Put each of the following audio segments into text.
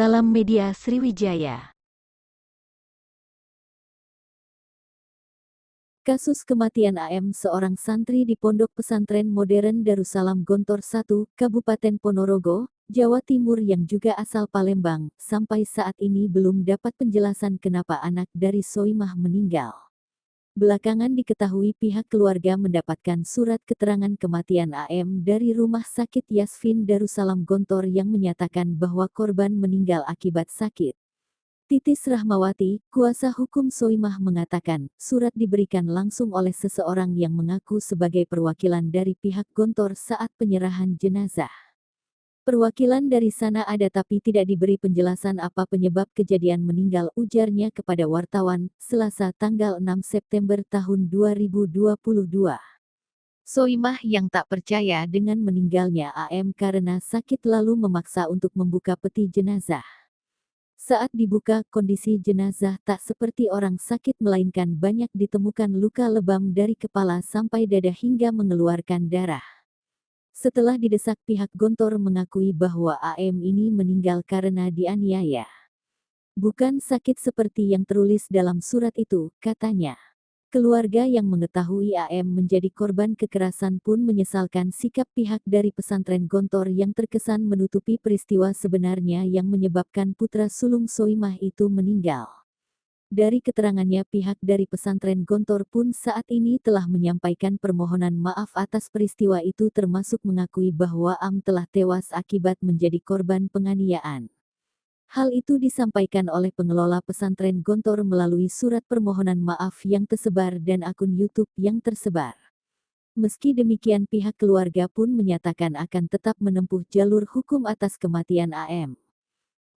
Salam Media Sriwijaya. Kasus kematian AM seorang santri di Pondok Pesantren Modern Darussalam Gontor 1, Kabupaten Ponorogo, Jawa Timur yang juga asal Palembang, sampai saat ini belum dapat penjelasan kenapa anak dari Soimah meninggal. Belakangan diketahui pihak keluarga mendapatkan surat keterangan kematian AM dari Rumah Sakit Yasfin Darussalam Gontor yang menyatakan bahwa korban meninggal akibat sakit. Titis Rahmawati, kuasa hukum Soimah mengatakan, surat diberikan langsung oleh seseorang yang mengaku sebagai perwakilan dari pihak Gontor saat penyerahan jenazah. Perwakilan dari sana ada tapi tidak diberi penjelasan apa penyebab kejadian meninggal, ujarnya kepada wartawan, Selasa tanggal 6 September tahun 2022. Soimah yang tak percaya dengan meninggalnya AM karena sakit lalu memaksa untuk membuka peti jenazah. Saat dibuka, kondisi jenazah tak seperti orang sakit melainkan banyak ditemukan luka lebam dari kepala sampai dada hingga mengeluarkan darah. Setelah didesak, pihak Gontor mengakui bahwa AM ini meninggal karena dianiaya. Bukan sakit seperti yang tertulis dalam surat itu, katanya. Keluarga yang mengetahui AM menjadi korban kekerasan pun menyesalkan sikap pihak dari pesantren Gontor yang terkesan menutupi peristiwa sebenarnya yang menyebabkan putra sulung Soimah itu meninggal. Dari keterangannya, pihak dari pesantren Gontor pun saat ini telah menyampaikan permohonan maaf atas peristiwa itu termasuk mengakui bahwa AM telah tewas akibat menjadi korban penganiayaan. Hal itu disampaikan oleh pengelola pesantren Gontor melalui surat permohonan maaf yang tersebar dan akun YouTube yang tersebar. Meski demikian, pihak keluarga pun menyatakan akan tetap menempuh jalur hukum atas kematian AM.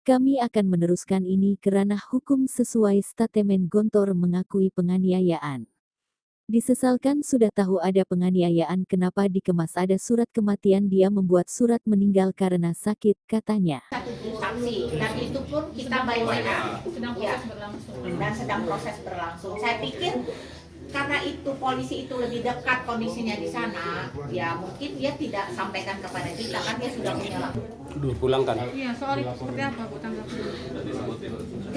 Kami akan meneruskan ini ke ranah hukum sesuai statemen Gontor mengakui penganiayaan. Disesalkan sudah tahu ada penganiayaan, kenapa dikemas ada surat kematian, dia membuat surat meninggal karena sakit, katanya. Saksi, dan itu pun kita by WA dan sedang proses berlangsung. Saya pikir karena itu polisi itu lebih dekat kondisinya di sana, ya mungkin dia tidak sampaikan kepada kita, kan dia sudah punya laporan. Dipulangkan. Iya, soal itu seperti apa Bu tanggapannya?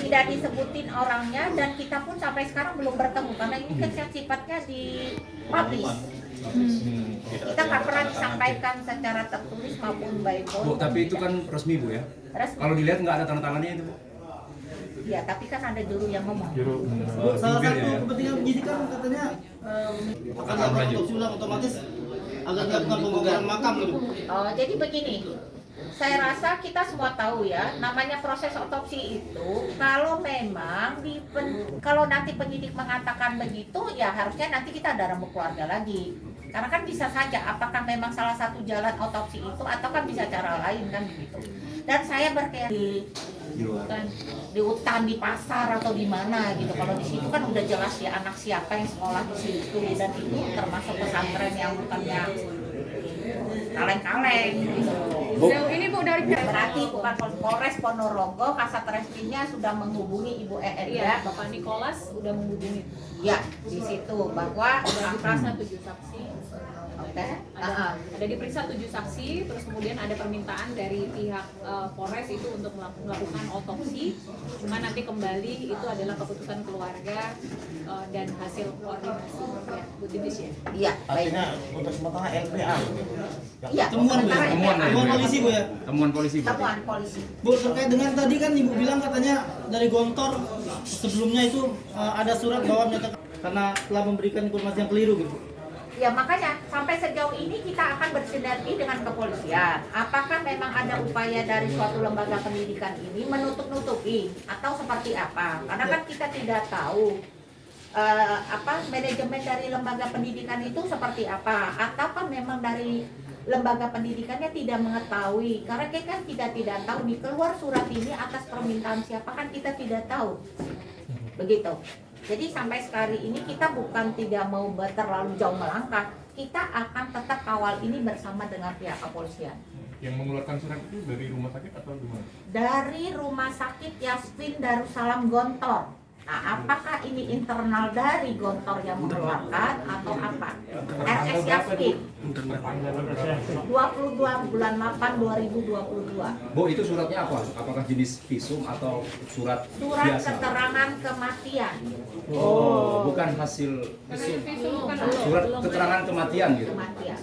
Tidak disebutin orangnya dan kita pun sampai sekarang belum bertemu karena ini kan sifatnya di publish. Kita nggak pernah disampaikan secara tertulis maupun by phone. Bu, tapi itu kan resmi Bu ya? Resmi. Kalau dilihat nggak ada tanda tangannya itu Bu? Ya, tapi kan ada juru yang ngomong. Bu, salah satu kepentingan penyidikan katanya akan melakukan otopsi ulang, otomatis agar dilakukan pembongkaran makam gitu. Oh, jadi begini, saya rasa kita semua tahu ya, namanya proses otopsi itu kalau memang kalau nanti penyidik mengatakan begitu, ya harusnya nanti kita ada rembuk keluarga lagi. Karena kan bisa saja apakah memang salah satu jalan otopsi itu atau kan bisa cara lain kan begitu. Dan saya berkeyakinan di hutan, di pasar atau di mana gitu. Kalau di situ kan udah jelas ya anak siapa yang sekolah di situ, dan itu termasuk pesantren yang bukannya kaleng-kaleng gitu. Sejauh ini Bu dari Berarti bukan Polres Ponorogo, Kasat Reskrimnya sudah menghubungi Ibu ER ya. Bapak Nikolas udah menghubungi. Ya, di situ bahwa Sudah diperiksa 7 saksi. oke. Ada diperiksa 7 saksi, terus kemudian ada permintaan dari pihak Polres itu untuk melakukan otopsi. Cuma nanti kembali itu adalah keputusan keluarga dan hasil koordinasi ya, Bu Titis ya. Iya, baik. Artinya untuk sementara LPA. Iya, Temuan Bu, sementara ya? LPA. Temuan polisi Bu ya. Temuan polisi Bu. Temuan polisi. Bu, terkait dengan tadi kan Ibu bilang katanya dari Gontor sebelumnya itu ada surat bahwa menyatakan karena telah memberikan informasi yang keliru gitu. Ya makanya sampai sejauh ini kita akan bersinergi dengan kepolisian. Apakah memang ada upaya dari suatu lembaga pendidikan ini menutup-nutupi atau seperti apa? Karena kan kita tidak tahu manajemen dari lembaga pendidikan itu seperti apa, ataukah memang dari lembaga pendidikannya tidak mengetahui, karena kita kan tidak tahu nih keluar surat ini atas permintaan siapa, kan kita tidak tahu begitu. Jadi sampai sekali ini kita bukan tidak mau terlalu jauh melangkah, kita akan tetap kawal ini bersama dengan pihak kepolisian. Yang mengeluarkan surat itu dari rumah sakit atau gimana? Dari Rumah Sakit Yasfin Darussalam Gontor. Nah, apakah ini internal dari Gontor yang mengeluarkan atau apa? RS Yakin 22 bulan 8 2022. Bu, itu suratnya apa? Apakah jenis visum atau surat Surat biasa? keterangan kematian. Oh, bukan hasil visum. Surat keterangan kematian gitu. Kematian.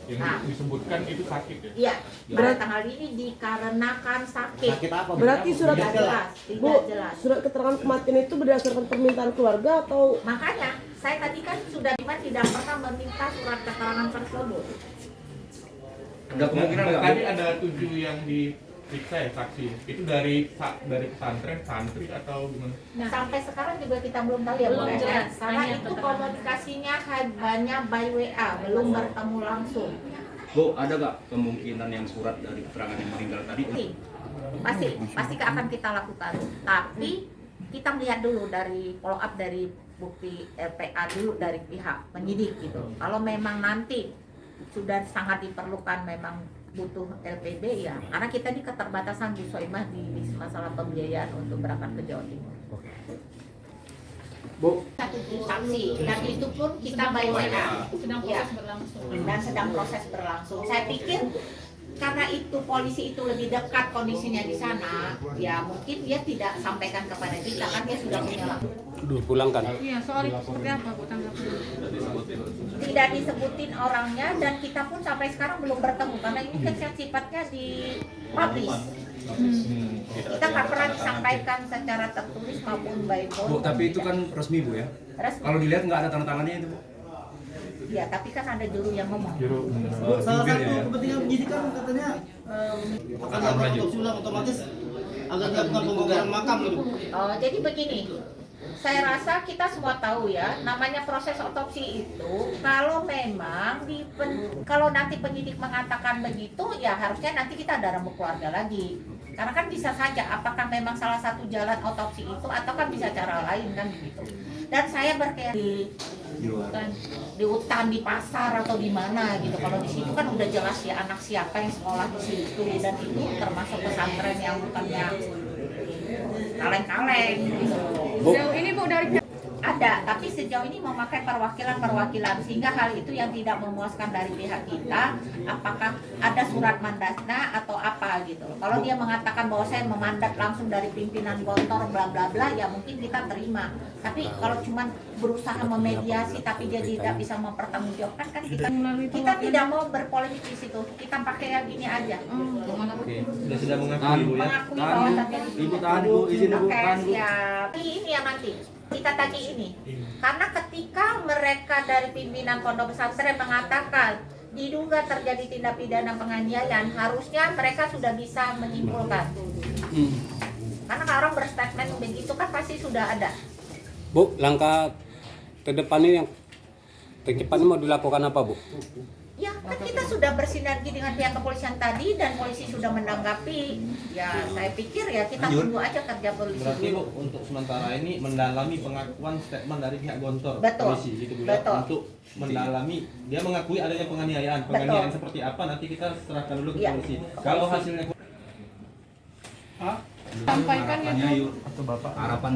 Yang Nah. disebutkan itu sakit ya? Iya, pada tanggal ini dikarenakan sakit. Sakit apa? Berarti surat Tidak jelas, Bu, tidak jelas. surat keterangan kematian itu berdasarkan permintaan keluarga atau Makanya saya tadi kan sudah tidak pernah meminta surat keterangan tersebut. Ada kemungkinan nggak? Tadi ada 7 yang diperiksa ya saksi. Itu dari pesantren, santri atau gimana? Nah, Sampai sekarang juga kita belum tahu ya, Belum Bu, jelas, karena hanya itu keterangan. komunikasinya hanya by WA, belum bertemu langsung. Bu, ada nggak kemungkinan yang surat dari keterangan yang meninggal tadi? Pasti akan kita lakukan. Tapi kita melihat dulu dari follow up dari bukti LPA dulu dari pihak penyidik gitu. Kalau memang nanti sudah sangat diperlukan, memang butuh LPB ya, karena kita di keterbatasan Bu Soimah di masalah pembiayaan untuk berangkat ke Jawa Timur. Bu, Satu saksi dan itu pun kita by WA. sedang Ya. proses berlangsung. Dan sedang proses berlangsung. Saya pikir karena itu polisi itu lebih dekat kondisinya di sana, ya mungkin dia tidak sampaikan kepada kita kan dia sudah punya laporan. Dipulangkan. Iya, soal itu seperti apa Bu tanggapannya? Tidak disebutin orangnya dan kita pun sampai sekarang belum bertemu karena ini kan sifatnya di publish. Kita nggak pernah disampaikan secara tertulis maupun by phone. Bu, tapi itu kan resmi Bu ya? Resmi. Kalau dilihat nggak ada tanda tangannya itu Bu? Ya, tapi kan ada juru yang ngomong. Bu, salah Mungkin satu ya. kepentingan penyidik kan katanya akan dilakukan otopsi ulang otomatis agar dilakukan pembongkaran makam gitu. Oh, jadi begini, saya rasa kita semua tahu ya, namanya proses otopsi itu kalau memang kalau nanti penyidik mengatakan begitu, ya harusnya nanti kita ada rembuk keluarga lagi. Karena kan bisa saja apakah memang salah satu jalan otopsi itu atau kan bisa cara lain kan begitu. Dan saya berkeyakinan di hutan, di pasar atau di mana gitu. Kalau di situ kan udah jelas ya anak siapa yang sekolah di situ dan itu termasuk pesantren yang bukannya kaleng-kaleng gitu. Sejauh ini Bu dari Ada, tapi sejauh ini memakai perwakilan sehingga hal itu yang tidak memuaskan dari pihak kita, apakah ada surat mandatnya atau apa gitu. Kalau dia mengatakan bahwa saya memandat langsung dari pimpinan Gontor bla bla bla, ya mungkin kita terima. Tapi kalau cuma berusaha memediasi tapi dia tidak bisa mempertanggungjawabkan kan kita tidak mau berpolemik di situ. Kita pakai yang gini aja. Sudah mengakui Bu ya. Mengakui bahwa terjadi. Ibu tahan Bu, izin Bu, Oke, tahan Bu. siap. Ini yang nanti kita tagih ini. Karena ketika mereka dari pimpinan pondok pesantren mengatakan diduga terjadi tindak pidana penganiayaan, harusnya mereka sudah bisa menyimpulkan. Karena kalau orang berstatement begitu kan pasti sudah ada. Bu, langkah ke depan ini yang tercepat ini mau dilakukan apa Bu? Ya, kan kita sudah bersinergi dengan pihak kepolisian tadi dan polisi sudah menanggapi. Ya, saya pikir ya kita tunggu aja kerja polisi Berarti Bu dulu. untuk sementara ini mendalami pengakuan statement dari pihak Gontor Betul. polisi gitu Bu ya. Betul. Untuk mendalami dia mengakui adanya penganiayaan. Betul. Penganiayaan seperti apa nanti kita serahkan dulu ke Iya, polisi. ke Kalau polisi. hasilnya sampaikan ya Harapannya Bu. yuk, harapan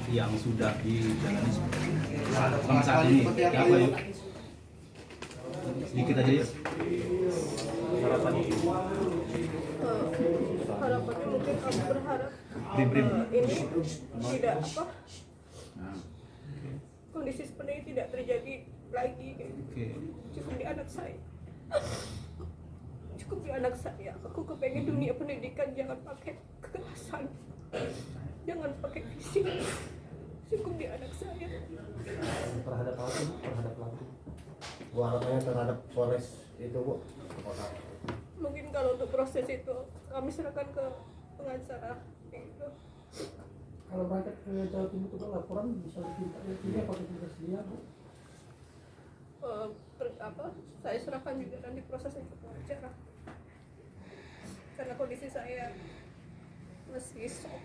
yang sudah dijalani sampai saat ini apa yuk? Sedikit aja yuk. harapannya mungkin aku berharap ini tidak kondisi seperti ini tidak terjadi lagi cukup di anak saya aku kepengen dunia pendidikan jangan pakai kekerasan, jangan pakai fisik, cukup di anak saya. Terhadap pelaku Bu, harapannya terhadap Polres itu Bu, Mungkin kalau untuk proses itu kami serahkan ke pengacara gitu. kalau berangkat ke Jawa Timur itu laporan bisa diminta dia pakai tugas dia Bu. Saya serahkan juga nanti prosesnya ke pengacara karena kondisi saya masih shock.